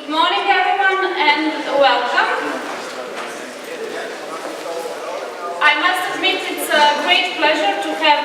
Good morning, everyone, and welcome. I must admit it's a great pleasure to have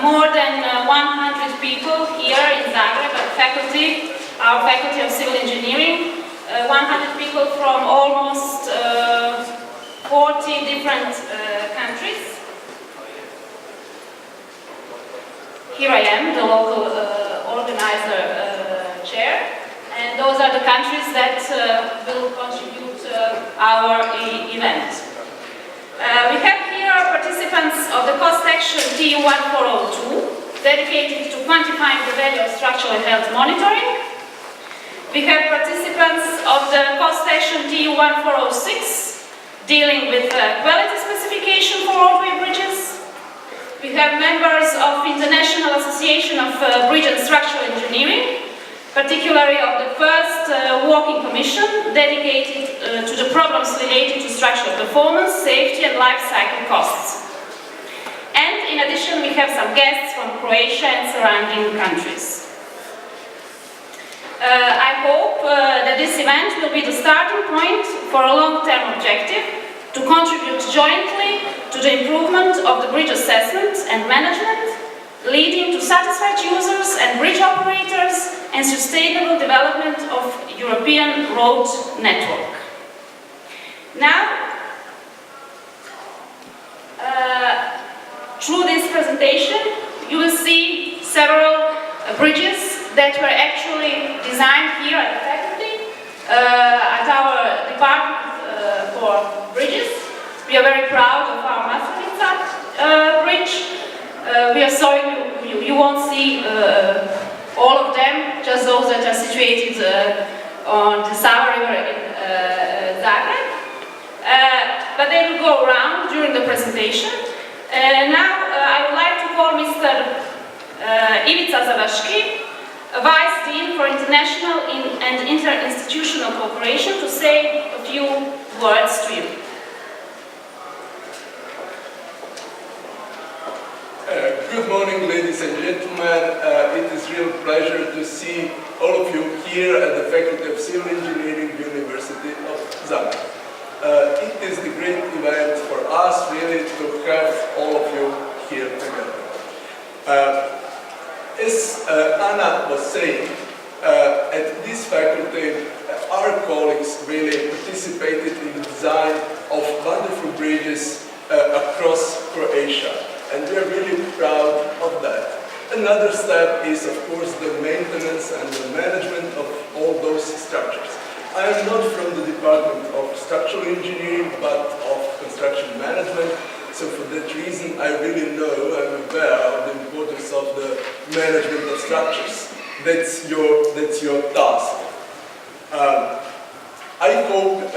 more than 100 people here in Zagreb, our faculty of civil engineering, 100 people from almost 40 different countries. Here I am, the local organizer chair. And those are the countries that will contribute our event. We have here participants of the cost action TU1402, dedicated to quantifying the value of structural health monitoring. We have participants of the cost action TU1406, dealing with quality specification for roadway bridges. We have members of International Association of Bridge and Structural Engineering, particularly of the first working commission dedicated to the problems related to structural performance, safety and life cycle costs. And in addition, we have some guests from Croatia and surrounding countries. I hope that this event will be the starting point for a long-term objective to contribute jointly to the improvement of the bridge assessment and management, leading to satisfied users and bridge operators and sustainable development of European road network. Now, through this presentation, you will see several bridges that were actually designed here at the faculty, at our department for bridges. We are very proud of our Maslinica bridge. We are sorry you won't see all of them, just those that are situated on the Sava River in Zagreb. But they will go around during the presentation. Now I would like to call Mr. Ivica Završki, Vice Dean for International and Interinstitutional Cooperation, to say a few words to you. Good morning, ladies and gentlemen. It is a real pleasure to see all of you here at the Faculty of Civil Engineering, University of Zagreb. It is a great event for us, really, to have all of you here together. As Anna was saying, at this faculty, our colleagues really participated in the design of wonderful bridges across Croatia. And we are really proud of that. Another step is, of course, the maintenance and the management of all those structures. I am not from the Department of Structural Engineering, but of Construction Management. So for that reason, I really know, I'm aware of the importance of the management of structures. That's your task. I hope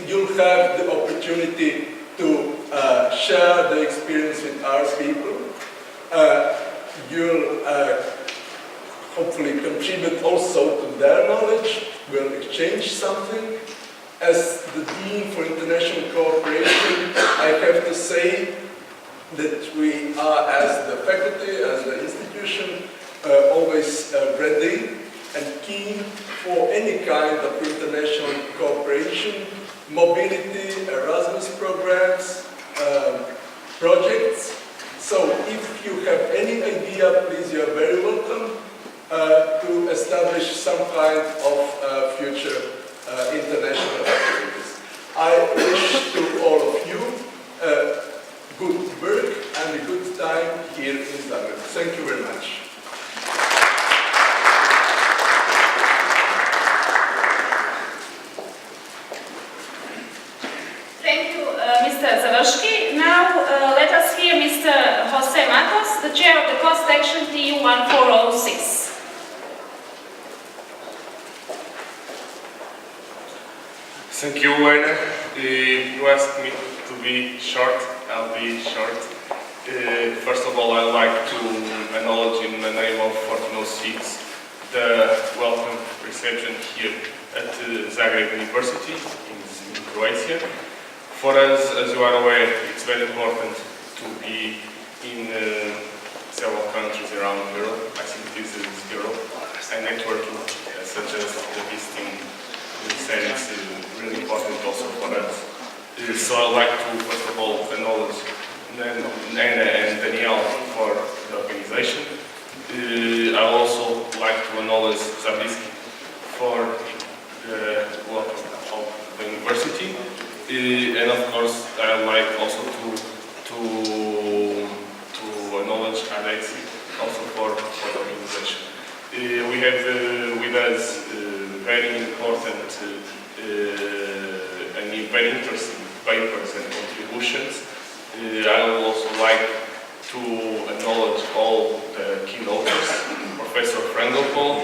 you'll have the opportunity to share the experience with our people. You'll hopefully contribute also to their knowledge. We'll exchange something. As the Dean for International Cooperation, I have to say that we are, as the faculty, as the institution, always ready and keen for any kind of international cooperation, mobility, Erasmus programs, projects. So if you have any idea, please, you are very welcome to establish some kind of future international activities. I wish to all of you good work and a good time here in Zagreb. Thank you very much. Mr. Završki. Now let us hear Mr. Jose Matos, the chair of the cost action TU1406. Thank you, Werner. You asked me to be short. I'll be short. First of all, I'd like to acknowledge in the name of 1406 the welcome reception here at Zagreb University in Croatia. For us, as you are aware, it's very important to be in several countries around Europe. I think this is Europe, and networking such as the visiting said it's really important also for us. So I'd like to, first of all, acknowledge Nana and Danielle for the organization. I also like to acknowledge Zabriskie for the work of the university. And of course, I like also to acknowledge Alexi also for the organization. We have with us very important and very interesting papers and contributions. I would also like to acknowledge all the keynotes: Professor Frangelpol,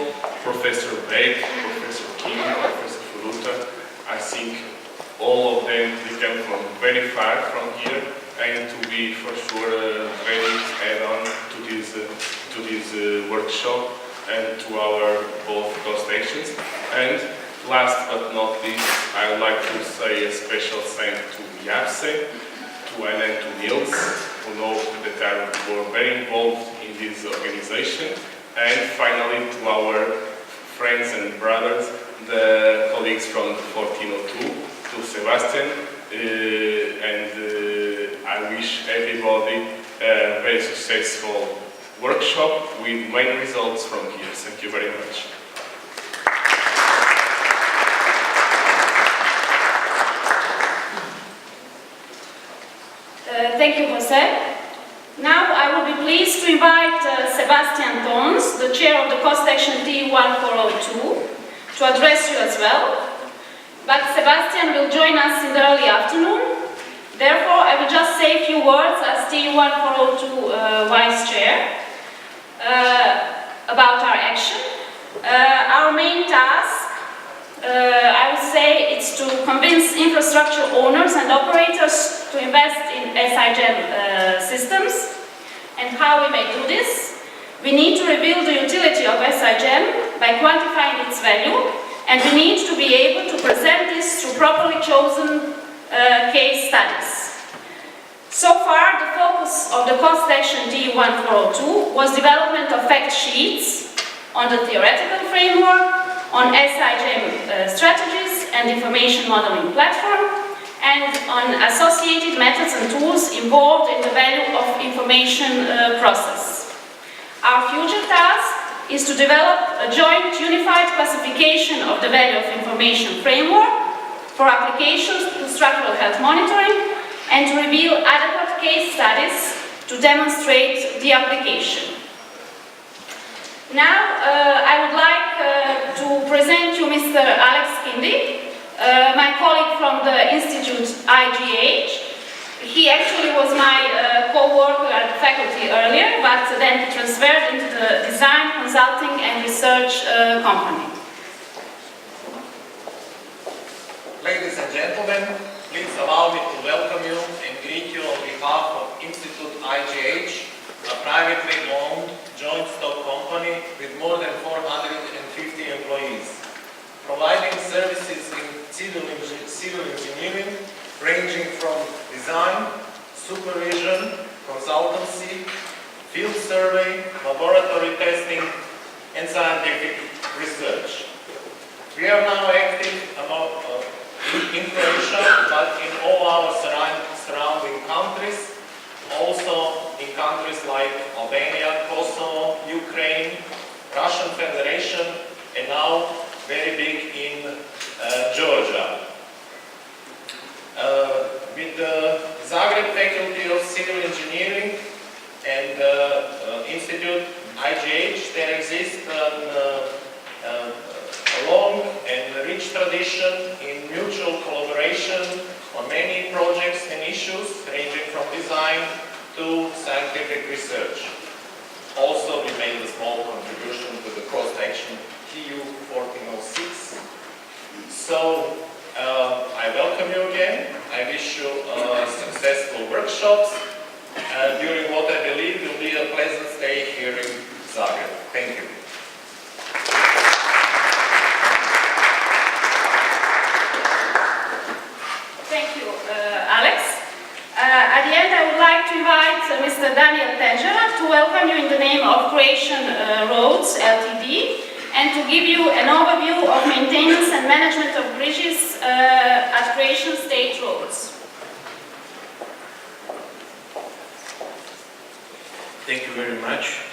Professor Beck, Professor Kim, Professor Furuta. I think all of them, they come from very far from here, and to be for sure very add-on to this workshop and to our both co-stations. And last but not least, I would like to say a special thanks to Yapse, to Anna and to Niels, who know that were very involved in this organization, and finally to our friends and brothers, the colleagues from 1402, to Sebastian, and I wish everybody a very successful workshop with main results from here. Thank you very much. Thank you, Jose. Now I will be pleased to invite Sebastian Tons, the chair of the cost-section T1402, to address you as well. But Sebastian will join us in the early afternoon. Therefore, I will just say a few words as T1402 Vice Chair about our action. Our main task, I would say, is to convince infrastructure owners and operators to invest in SIGEM systems. And how we may do this? We need to reveal the utility of SIGEM by quantifying its value, and we need to be able to present this through properly chosen case studies. So far, the focus of the cost-section T1402 was development of fact sheets on the theoretical framework, on SIGEM strategies and information modeling platform, and on associated methods and tools involved in the value of information process. Our future task is to develop a joint unified classification of the value of information framework for applications to structural health monitoring, and to reveal adequate case studies to demonstrate the application. Now, I would like to present you Mr. Alex Kindi, my colleague from the Institute IGH. He actually was my co-worker at the faculty earlier, but then he transferred into the design, consulting and research company. Ladies and gentlemen, please allow me to welcome you and greet you on behalf of Institute IGH, a privately owned joint stock company with more than 450 employees, providing services in civil engineering ranging from design, supervision, consultancy, field survey, laboratory testing, and scientific research. We are now active in Croatia, but in all our surrounding countries, also in countries like Albania, Kosovo, Ukraine, Russian Federation, and now very big in Georgia. With the Zagreb Faculty of Civil Engineering and Institute IGH, there exists a long and rich tradition in mutual collaboration on many projects and issues ranging from design to scientific research. Also, we made a small contribution to the cross-section TU 1406. So, I welcome you again. I wish you successful workshops during what I believe will be a pleasant stay here in Zagreb. Thank you. Thank you, Alex. At the end, I would like to invite Mr. Daniel Tenjera to welcome you in the name of Croatian Roads Ltd. and to give you an overview of maintenance and management of bridges at Croatian state roads. Thank you very much.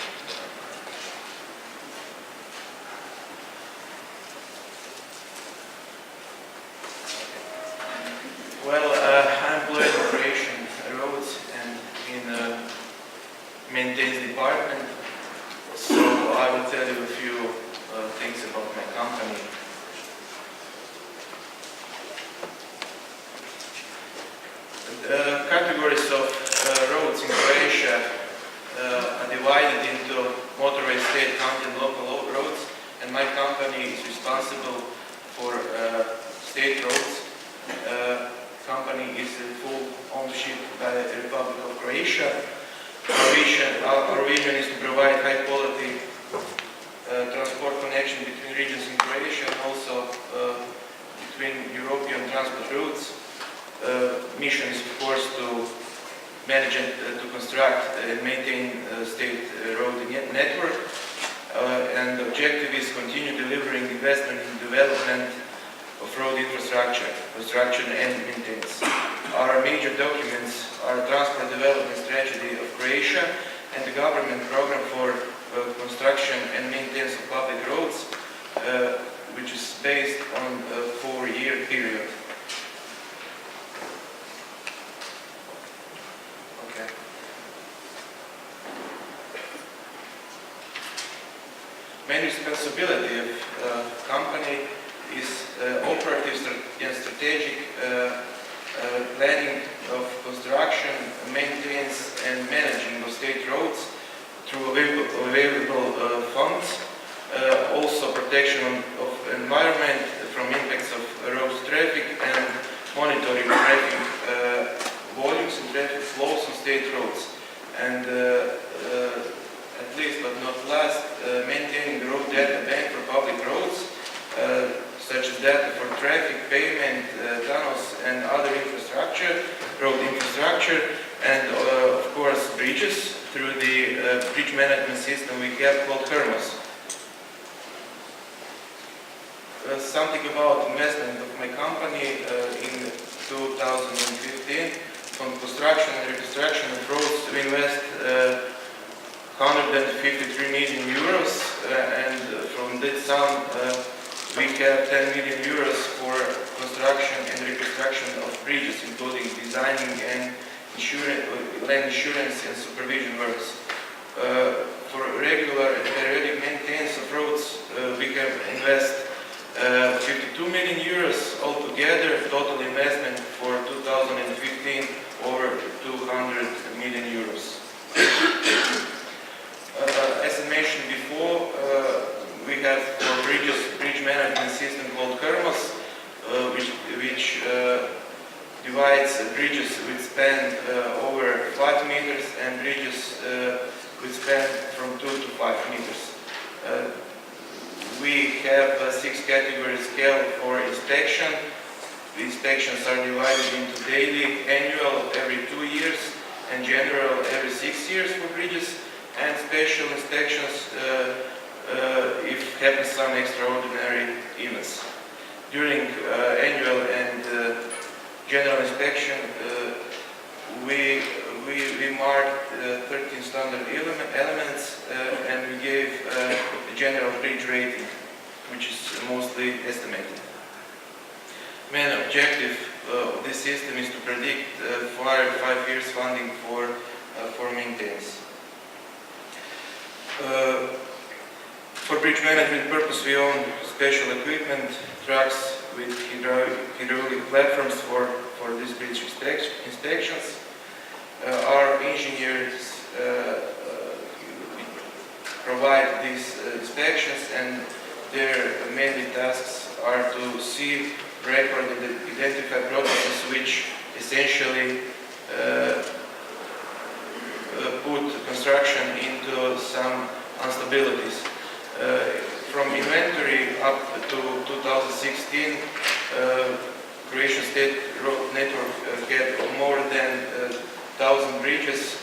Well, I'm employed in Croatian roads and in the maintenance department, so I will tell you a few things about my company. The categories of roads in Croatia are divided into motorway, state, county and local roads, and my company is responsible for state roads. Company is in full ownership by the Republic of Croatia. Our vision is to provide high quality transport connection between regions in Croatia and also between European transport routes. Mission is of course to manage and to construct and maintain state road network, and the objective is continue delivering investment in development of road infrastructure, construction and maintenance. Our major documents are Transport Development Strategy of Croatia and the government program for construction and maintenance of public roads, which is based on a 4-year period. Okay. Main responsibility of company is operative and strategic planning of construction, maintenance and managing of state roads through available funds. Also protection of environment from impacts of road traffic and monitoring traffic volumes and traffic flows on state roads. And at least but not last, maintaining the road data bank for public roads, such as data for traffic, pavement, tunnels and other infrastructure, road infrastructure, and of course bridges through the bridge management system we have called Hermos. Something about investment of my company in 2015. On construction and reconstruction of roads we invest 153 million euros, and from that sum we have 10 million euros for construction and reconstruction of bridges, including designing and land insurance and supervision works. For regular and periodic maintenance of roads, we have invest 52 million euros altogether. Total investment for 2015 over 200 million euros. As I mentioned before, we have a bridge management system called Hermos, which divides bridges with span over 5 meters and bridges with span from 2 to 5 meters. We have 6 category scale for inspection. The inspections are divided into daily, annual every 2 years, and general every 6 years for bridges, and special inspections if happens some extraordinary events. During annual and general inspection, we marked 13 standard elements and we gave a general bridge rating, which is mostly estimated. Main objective of this system is to predict 5 years funding for maintenance. For bridge management purpose, we own special equipment, trucks with hydraulic platforms for these bridge inspections. Our engineers provide these inspections, and their main tasks are to see, record and identify processes which essentially put construction into some instabilities. From inventory up to 2016, Croatian state road network had more than 1,000 bridges,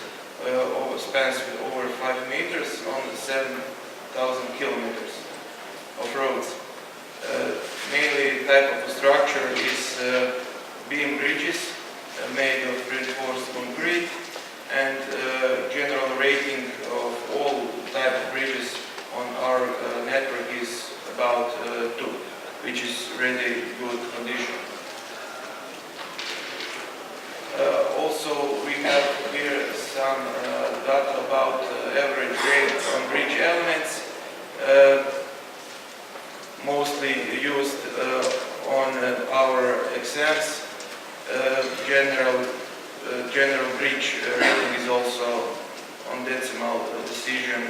over spans with over 5 meters on 7,000 kilometers. of roads. Mainly type of structure is beam bridges made of reinforced concrete, and general rating of all type of bridges on our network is about 2, which is really good condition. Also, we have here some data about average grade on bridge elements, mostly used on our exams. General bridge rating is also on decimal decision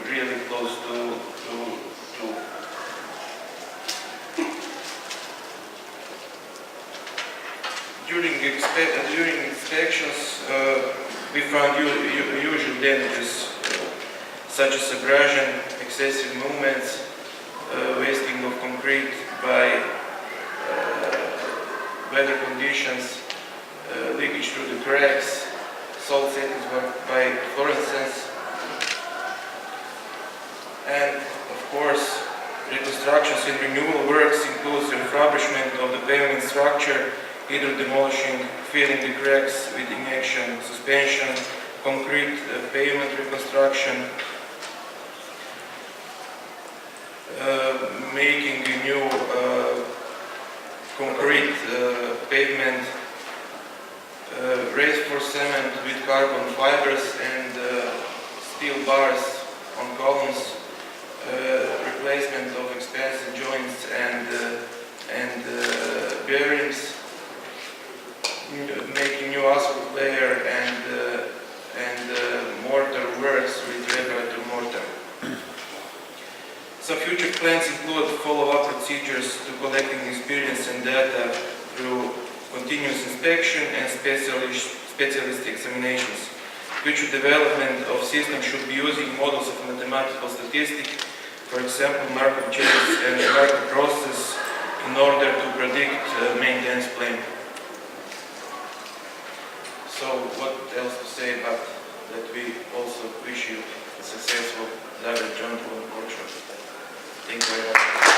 really close to 2. During inspections, we found usual damages such as abrasion, excessive movements, wasting of concrete by weather conditions, leakage through the cracks, salt settings by fluorescence, and of course reconstructions and renewal works includes refurbishment of the pavement structure, either demolishing, filling the cracks with injection, suspension, concrete pavement reconstruction, making a new concrete pavement, raised for cement with carbon fibers and steel bars on columns, replacement of expensive joints and bearings, making new asphalt layer and mortar works with regulator mortar. Some future plans include follow-up procedures to collecting experience and data through continuous inspection and specialist examinations. Future development of systems should be using models of mathematical statistics, for example, Markov chains and Markov process, in order to predict maintenance plan. So, what else to say but that we also wish you a successful Zagreb Joint Workshop. Thank you very much.